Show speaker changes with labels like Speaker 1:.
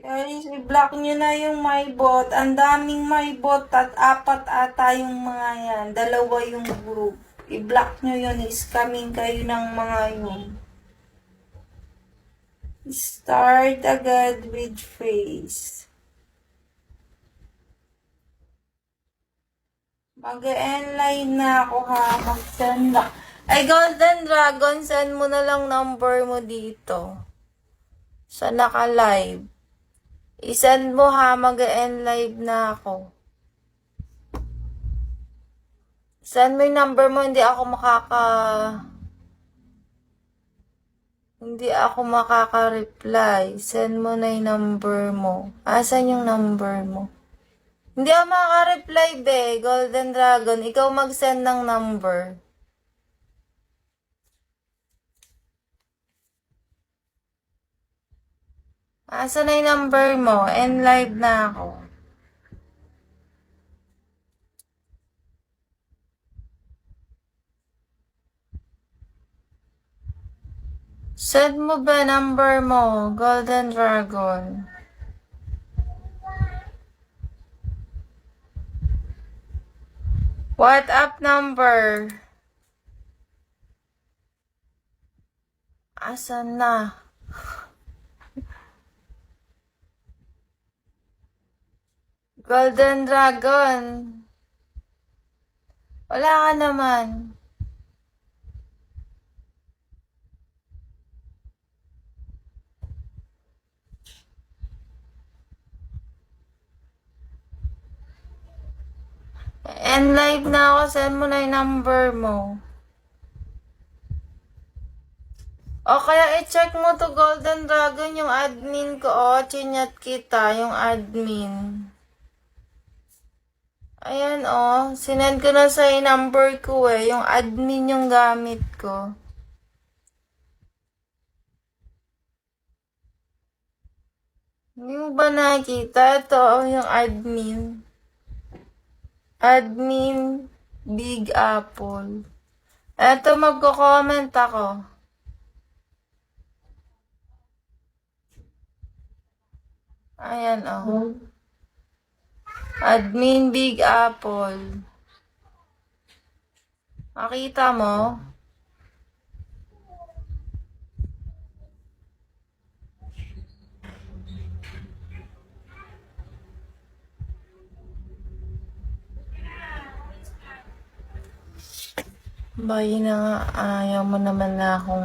Speaker 1: Guys, i-block nyo na yung my bot. Ang daming my bot at 4 ata yung mga yan. 2 yung group. I-block nyo yun. Scamming kayo ng mga yun. Start agad with face. Mag-end live na ako ha. Mag-send na. Ay, Golden Dragon, send mo na lang number mo dito. Sa naka-live. I-send mo ha. Mag-end live na ako. Send mo yung number mo. Hindi ako makaka-reply. Send mo na yung number mo. Asan yung number mo? Hindi ako makaka-reply, be. Golden Dragon, ikaw mag-send ng number. Asan na yung number mo? End live na ako. Send mo ba number mo, Golden Dragon? WhatsApp number. Asan na? Golden Dragon. Wala ka naman. End live na ako. Send mo na yung number mo. O kaya i-check mo to, Golden Dragon, yung admin ko. O, chinyat kita, yung admin. Ayan o. Sinend ko na sa number ko eh. Yung admin yung gamit ko. Hindi mo ba nakikita? Ito yung admin. Admin Big Apple. Eto, magko-comment ako. Ayan o. Admin Big Apple. Makita mo? Bayi na nga. Ayaw mo naman na akong